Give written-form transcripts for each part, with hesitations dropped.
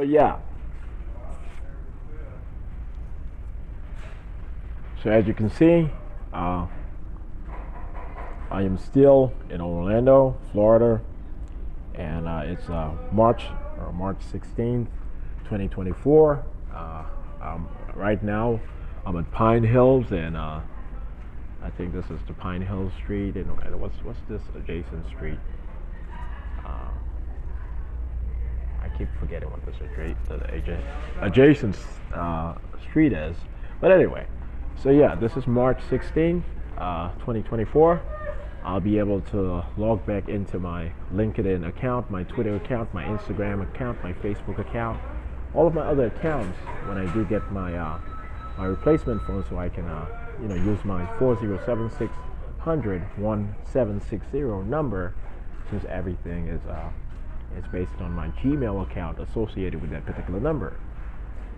So yeah. So as you can see, I am still in Orlando, Florida, and it's March 16th, 2024. Right now, I'm at Pine Hills, and I think this is the Pine Hills Street, and what's this adjacent street? I keep forgetting what this adjacent street is. But anyway, so yeah, this is March 16th, 2024. I'll be able to log back into my LinkedIn account, my Twitter account, my Instagram account, my Facebook account, all of my other accounts when I do get my my replacement phone, so I can use my 407-600-1760 number, since everything is based on my Gmail account associated with that particular number.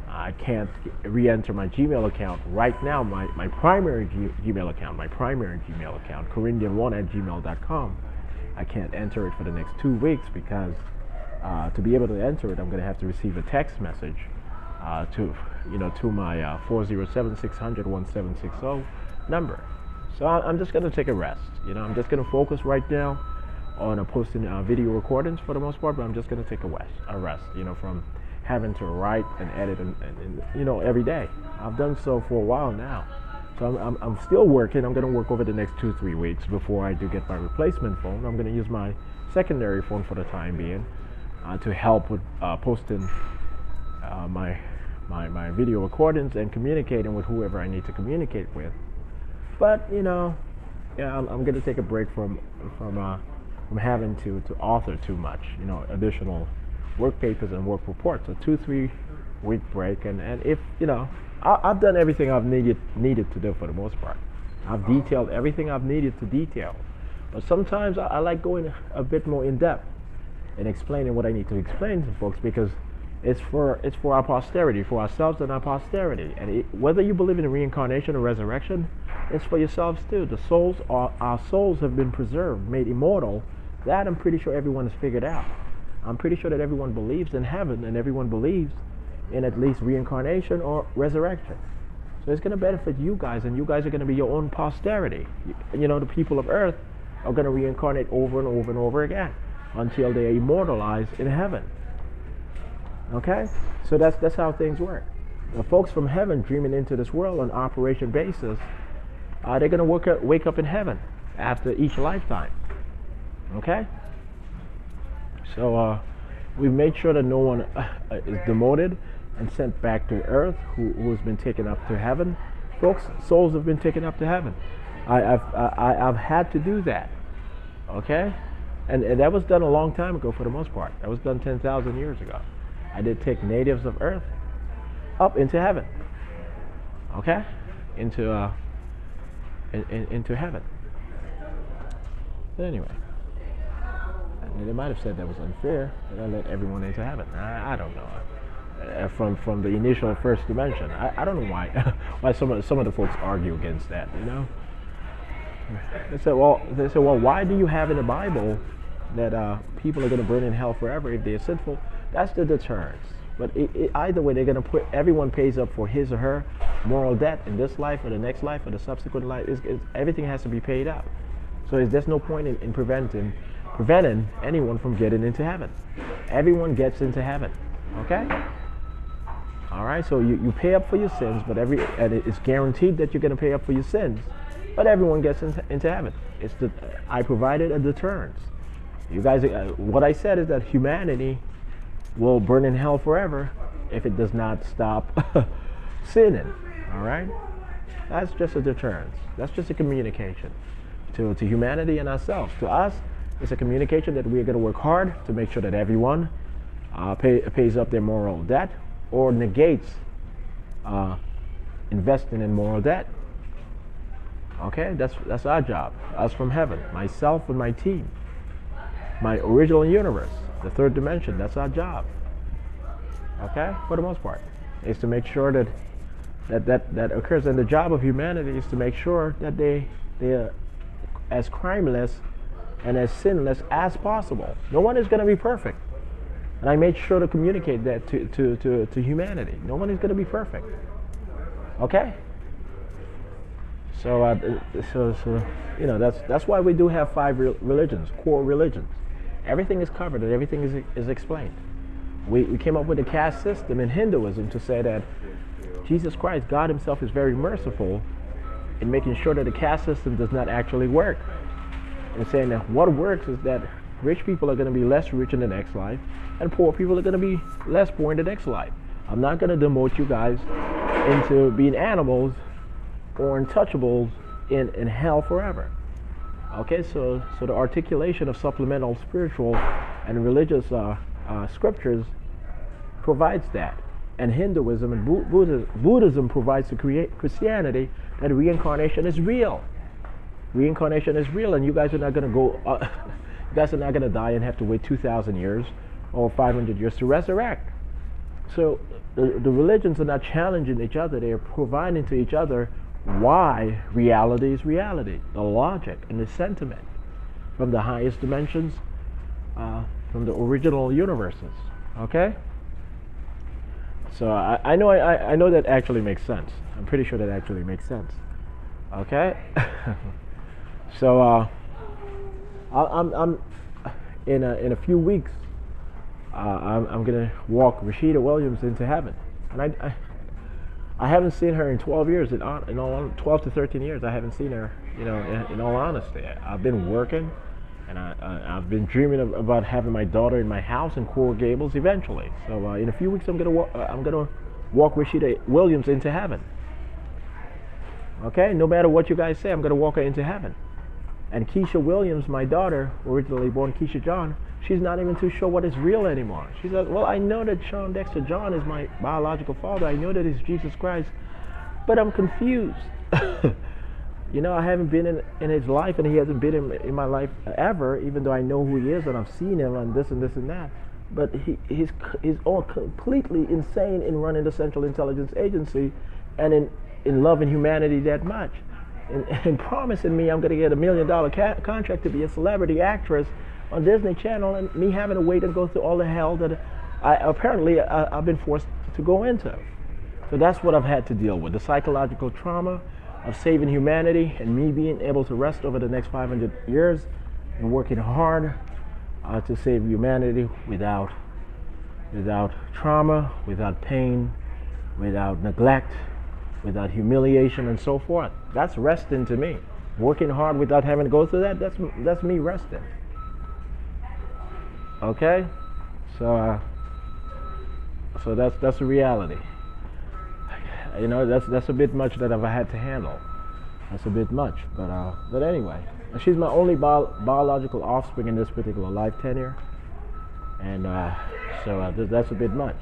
I can't re-enter my Gmail account right now, my primary Gmail account, Corinthian1@gmail.com. I can't enter it for the next 2 weeks because to be able to enter it, I'm going to have to receive a text message to my 407-600-1760 number. So I'm just going to take a rest. I'm just going to focus right now on posting video recordings for the most part, but I'm just going to take a rest, from having to write and edit and every day. I've done so for a while now. So I'm still working. I'm going to work over the next 2-3 weeks before I do get my replacement phone. I'm going to use my secondary phone for the time being to help with posting my video recordings and communicating with whoever I need to communicate with. But I'm going to take a break from having to author too much, additional work papers and work reports. A 2-3 week break, and if I've done everything I've needed to do for the most part. I've detailed everything I've needed to detail, but sometimes I like going a bit more in depth and explaining what I need to explain to folks, because it's for our posterity, for ourselves and our posterity. And whether you believe in reincarnation or resurrection, it's for yourselves too. Our souls have been preserved, made immortal. That I'm pretty sure everyone has figured out. I'm pretty sure that everyone believes in heaven, and everyone believes in at least reincarnation or resurrection. So it's going to benefit you guys, and you guys are going to be your own posterity. The people of earth are going to reincarnate over and over and over again until they are immortalized in heaven. Okay? So that's how things work. The folks from heaven dreaming into this world on operation basis, they're going to wake up in heaven after each lifetime. Okay? So we've made sure that no one is demoted and sent back to earth who has been taken up to heaven. Folks, souls have been taken up to heaven. I've had to do that. Okay? And that was done a long time ago for the most part. That was done 10,000 years ago. I did take natives of earth up into heaven. Okay? Into heaven. But anyway. They might have said that was unfair, that I let everyone into heaven. I don't know. From the initial first dimension, I don't know why some of the folks argue against that. They said, well, why do you have in the Bible that people are going to burn in hell forever if they're sinful? That's the deterrence. But either way, they're going to everyone pays up for his or her moral debt in this life or the next life or the subsequent life. Everything has to be paid up. So there's no point in preventing anyone from getting into heaven. Everyone gets into heaven. Okay? All right, so you pay up for your sins, but and it's guaranteed that you're going to pay up for your sins, but everyone gets into heaven. I provided a deterrence. You guys, what I said is that humanity will burn in hell forever if it does not stop sinning. All right? That's just a deterrence. That's just a communication to humanity and ourselves. To us, it's a communication that we're going to work hard to make sure that everyone pays up their moral debt or negates investing in moral debt. Okay, that's our job. Us from heaven, myself and my team, my original universe, the third dimension. That's our job. Okay, for the most part, is to make sure that occurs. And the job of humanity is to make sure that they are as crimeless and as sinless as possible. No one is going to be perfect. And I made sure to communicate that to humanity. No one is going to be perfect. Okay? So, that's why we do have 5 religions, core religions. Everything is covered and everything is explained. We came up with a caste system in Hinduism to say that Jesus Christ, God himself, is very merciful in making sure that the caste system does not actually work. And saying that what works is that rich people are going to be less rich in the next life and poor people are going to be less poor in the next life. I'm not going to demote you guys into being animals or untouchables in hell forever. Okay, so the articulation of supplemental spiritual and religious scriptures provides that. And Hinduism and Buddhism provides to Christianity that reincarnation is real. Reincarnation is real, and you guys are not going to go. You guys are not going to die and have to wait 2,000 years or 500 years to resurrect. So the religions are not challenging each other; they are providing to each other why reality is reality, the logic and the sentiment from the highest dimensions, from the original universes. Okay. So I know that actually makes sense. I'm pretty sure that actually makes sense. Okay. So I'm in a few weeks. I'm gonna walk Rashida Williams into heaven, and I haven't seen her in 12 years. In all 12 to 13 years, I haven't seen her. You know, in all honesty, I've been working, and I've been dreaming about having my daughter in my house in Coral Gables eventually. So in a few weeks, I'm gonna walk Rashida Williams into heaven. Okay, no matter what you guys say, I'm gonna walk her into heaven. And Keisha Williams, my daughter, originally born Keisha John, she's not even too sure what is real anymore. She says, well, I know that Shawn Dexter John is my biological father. I know that he's Jesus Christ, but I'm confused. You know, I haven't been in his life, and he hasn't been in my life ever, even though I know who he is, and I've seen him on this and this and that. But he's all completely insane in running the Central Intelligence Agency and in loving humanity that much. And promising me I'm going to get $1 million contract to be a celebrity actress on Disney Channel, and me having to wait and go through all the hell that I've been forced to go into. So that's what I've had to deal with, the psychological trauma of saving humanity, and me being able to rest over the next 500 years and working hard to save humanity without trauma, without pain, without neglect, without humiliation, and so forth. That's resting to me. Working hard without having to go through that, that's me resting. Okay? So that's the reality. You know, that's a bit much that I've had to handle. That's a bit much, but anyway, she's my only biological offspring in this particular life tenure, and so that's a bit much.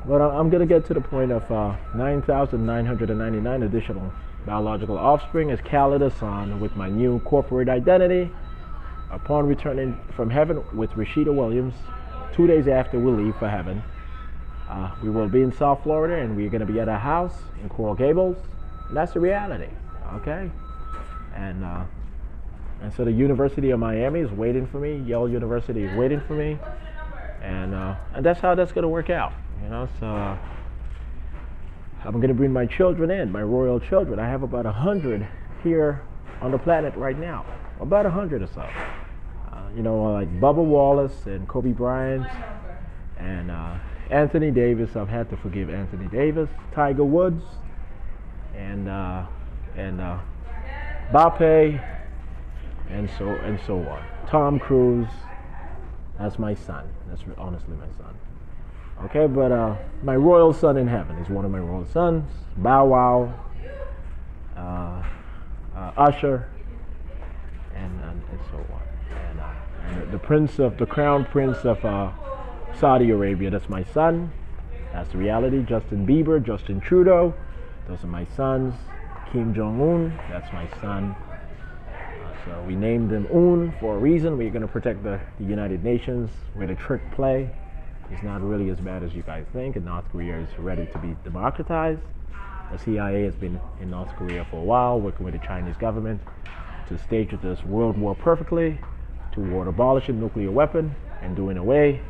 But I'm going to get to the point of 9,999 additional biological offspring as Khalid Hassan with my new corporate identity upon returning from heaven with Rashida Williams 2 days after we leave for heaven. We will be in South Florida, and we're going to be at a house in Coral Gables, and that's the reality, okay? And so the University of Miami is waiting for me. Yale University is waiting for me, and that's how that's going to work out. You know, so I'm going to bring my children in, my royal children. I have about 100 here on the planet right now, about 100 or so. You know, like Bubba Wallace and Kobe Bryant and Anthony Davis. I've had to forgive Anthony Davis, Tiger Woods, and Bape, and so on. Tom Cruise. That's my son. That's honestly my son. Okay, but my royal son in heaven is one of my royal sons. Bow Wow, Usher, and so on. And the crown prince of Saudi Arabia. That's my son. That's the reality. Justin Bieber, Justin Trudeau. Those are my sons. Kim Jong-un. That's my son. So we named him Un for a reason. We're going to protect the United Nations with a trick play. It's not really as bad as you guys think, and North Korea is ready to be democratized. The CIA has been in North Korea for a while, working with the Chinese government to stage this world war perfectly, toward abolishing nuclear weapon and doing away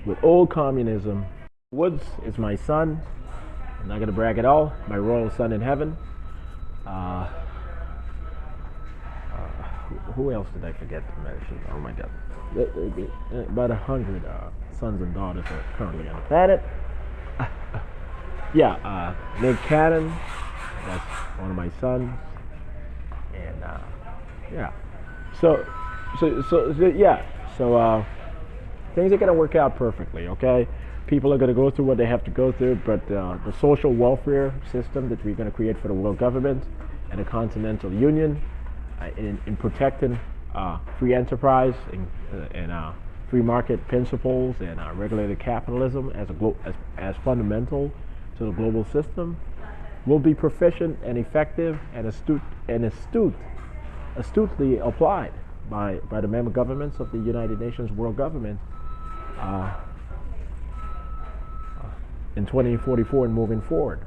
with old communism. Woods is my son. I'm not going to brag at all. My royal son in heaven. Who else did I forget to mention? Oh my God. About 100 sons and daughters are currently on the planet. Nick Cannon. That's one of my sons. And So things are going to work out perfectly, okay? People are going to go through what they have to go through, but the social welfare system that we're going to create for the world government and the Continental Union in protecting free enterprise and free market principles and regulated capitalism as fundamental to the global system will be proficient and effective and astutely applied by the member governments of the United Nations World Government in 2044 and moving forward.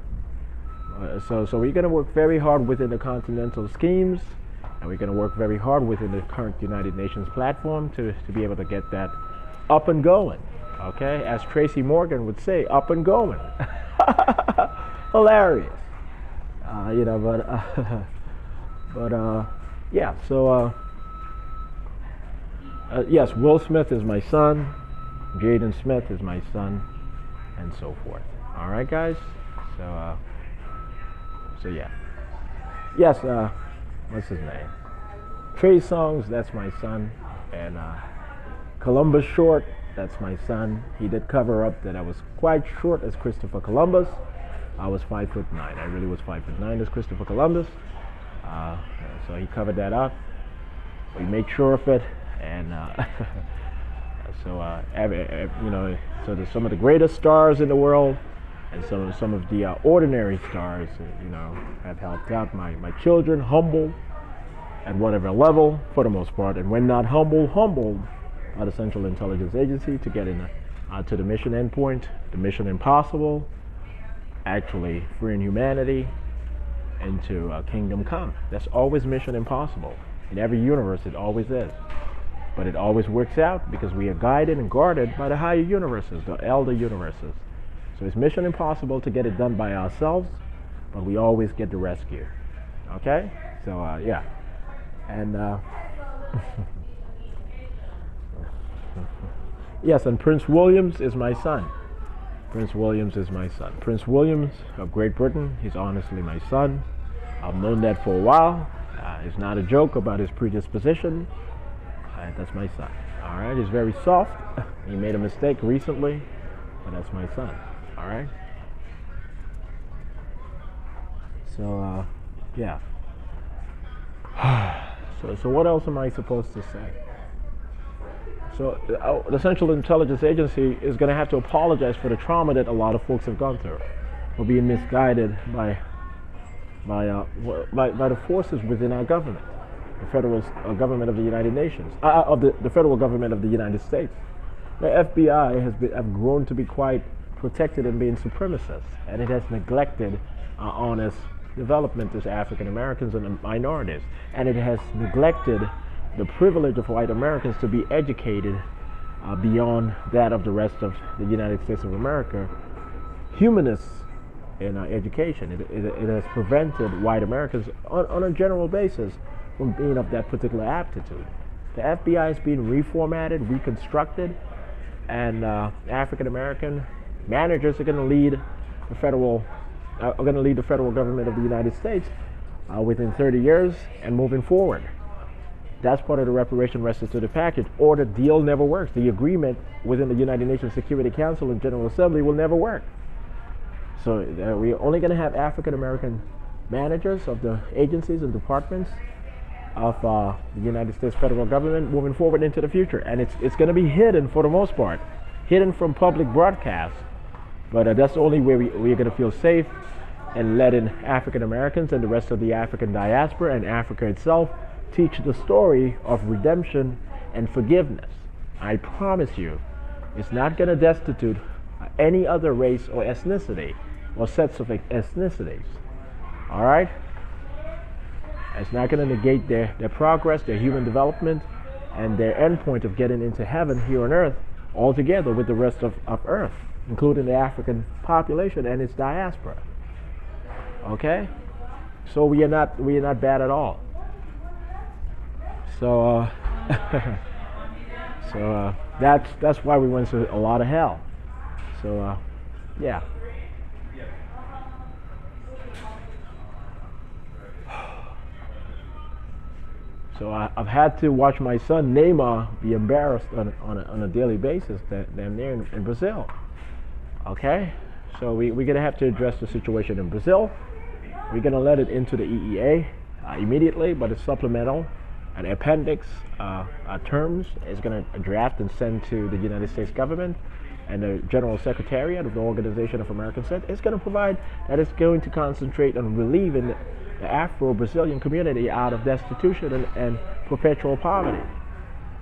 So we're going to work very hard within the continental schemes, and we're going to work very hard within the current United Nations platform to be able to get that up and going. Okay, as Tracy Morgan would say, up and going. Hilarious. Yes, Will Smith is my son, Jaden Smith is my son, and so forth. All right, guys. Yes. What's his name? Trey Songz, that's my son, and Columbus Short, that's my son. He did cover up that I was quite short as Christopher Columbus. I was 5'9". I really was 5'9" as Christopher Columbus. So he covered that up. We made sure of it, and so there's some of the greatest stars in the world, and some of the ordinary stars, have helped out my children, humble at whatever level for the most part, and when not humbled by the Central Intelligence Agency to get in to the mission endpoint, the mission impossible, actually freeing humanity into kingdom come. That's always mission impossible. In every universe it always is. But it always works out because we are guided and guarded by the higher universes, the elder universes. So it's mission impossible to get it done by ourselves, but we always get the rescue. Okay? So, And, yes, and Prince Williams is my son. Prince Williams is my son. Prince Williams of Great Britain, he's honestly my son. I've known that for a while. It's not a joke about his predisposition. That's my son. All right, he's very soft. He made a mistake recently, but that's my son. All right. So, So what else am I supposed to say? So the Central Intelligence Agency is going to have to apologize for the trauma that a lot of folks have gone through, for being misguided by the forces within our government, the federal government of the United Nations, the federal government of the United States. The FBI have grown to be quite protected in being supremacists, and it has neglected honest development as African Americans and minorities, and it has neglected the privilege of white Americans to be educated beyond that of the rest of the United States of America. Humanists in education, it has prevented white Americans on a general basis from being of that particular aptitude. The FBI is being reformatted, reconstructed, and African American managers are going to lead the federal government of the United States within 30 years and moving forward. That's part of the reparation restitutive package, or the deal never works. The agreement within the United Nations Security Council and General Assembly will never work. So we're only going to have African American managers of the agencies and departments of the United States federal government moving forward into the future. And it's going to be hidden for the most part, hidden from public broadcast. But that's the only way we're going to feel safe, and letting African Americans and the rest of the African diaspora and Africa itself teach the story of redemption and forgiveness. I promise you, it's not going to destitute any other race or ethnicity or sets of ethnicities. All right? It's not going to negate their progress, their human development, and their endpoint of getting into heaven here on earth altogether with the rest of Earth, including the African population and its diaspora. Okay, so we are not bad at all. So that's why we went through a lot of hell. So yeah. So I've had to watch my son Neymar be embarrassed on a daily basis down there in Brazil. Okay, so we're gonna have to address the situation in Brazil. We're gonna let it into the EEA immediately, but it's supplemental. An appendix terms is gonna draft and send to the United States government and the General Secretariat of the Organization of American States. It's gonna provide that it's going to concentrate on relieving the Afro-Brazilian community out of destitution and perpetual poverty.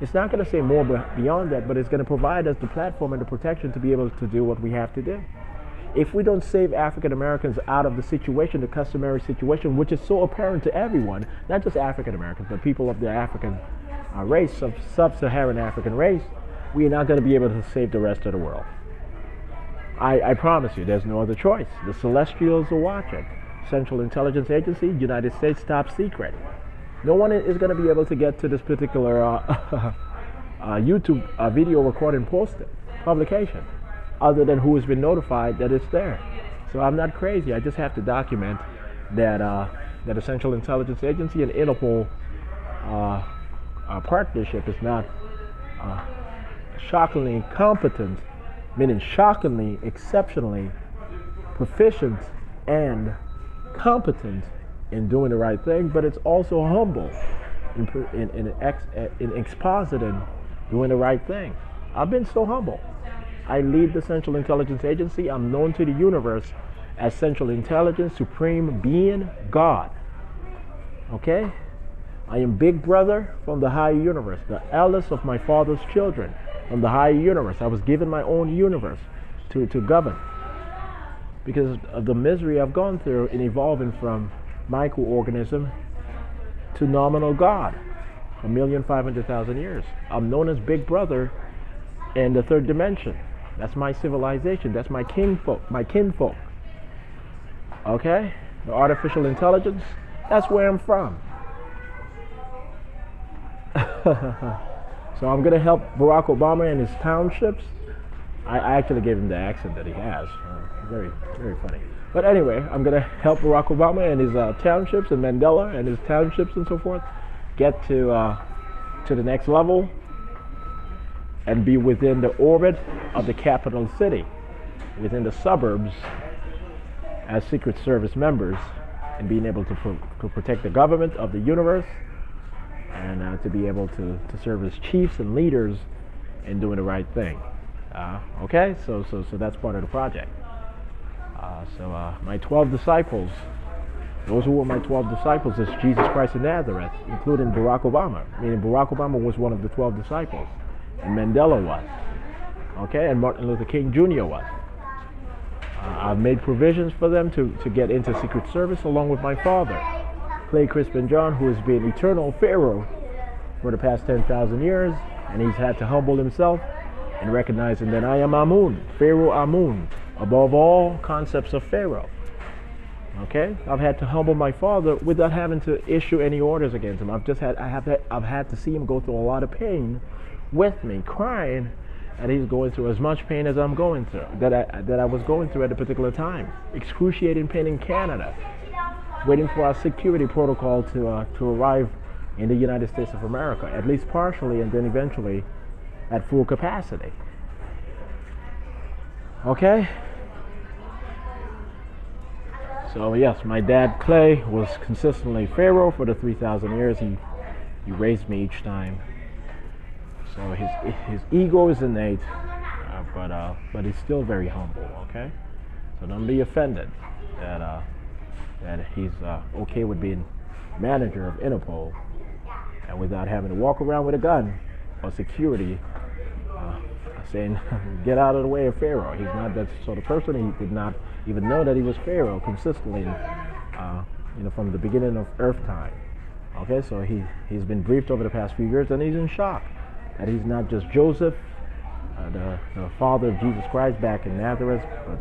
It's not going to say more beyond that, but it's going to provide us the platform and the protection to be able to do what we have to do. If we don't save African Americans out of the situation, the customary situation, which is so apparent to everyone, not just African Americans, but people of the African race, of sub-Saharan African race, we are not going to be able to save the rest of the world. I promise you, there's no other choice. The Celestials are watching. Central Intelligence Agency, United States, top secret. No one is going to be able to get to this particular YouTube video recording publication other than who has been notified that it's there. So I'm not crazy. I just have to document that that the Central Intelligence Agency and INTERPOL partnership is not shockingly competent, meaning shockingly, exceptionally proficient and competent in doing the right thing, but it's also humble in expositing doing the right thing. I've been so humble. I lead the Central Intelligence Agency. I'm known to the universe as Central Intelligence, Supreme Being, God. Okay? I am Big Brother from the higher universe, the eldest of my father's children from the higher universe. I was given my own universe to govern, because of the misery I've gone through in evolving from microorganism to nominal God, 1,500,000 years. I'm known as Big Brother in the third dimension. That's my civilization. That's my kinfolk. Okay? The artificial intelligence, that's where I'm from. So I'm going to help Barack Obama and his townships. I actually gave him the accent that he has. Very, very funny. But anyway, I'm going to help Barack Obama and his townships, and Mandela and his townships and so forth, get to the next level and be within the orbit of the capital city, within the suburbs as Secret Service members, and being able to protect the government of the universe, and to be able to serve as chiefs and leaders in doing the right thing. Okay, so that's part of the project. My 12 disciples, those who were my 12 disciples is Jesus Christ of Nazareth, including Barack Obama. Meaning Barack Obama was one of the 12 disciples, and Mandela was. Okay, and Martin Luther King Jr. was. I've made provisions for them to get into Secret Service along with my father, Clay Crispin John, who has been eternal Pharaoh for the past 10,000 years, and he's had to humble himself and recognizing that I am Amun, Pharaoh Amun, above all concepts of Pharaoh. Okay, I've had to humble my father without having to issue any orders against him. I've had to see him go through a lot of pain with me, crying, and he's going through as much pain as I'm going through, that I was going through at a particular time. Excruciating pain in Canada, waiting for our security protocol to arrive in the United States of America, at least partially, and then eventually at full capacity. Okay? So yes, my dad Clay was consistently Pharaoh for the 3,000 years. He raised me each time. So his ego is innate, but he's still very humble. Okay? So don't be offended that he's okay with being manager of Interpol and without having to walk around with a gun or security saying, get out of the way of Pharaoh. He's not that sort of person. He did not even know that he was Pharaoh consistently, from the beginning of Earth time. Okay, so he's been briefed over the past few years, and he's in shock that he's not just Joseph, the father of Jesus Christ back in Nazareth, but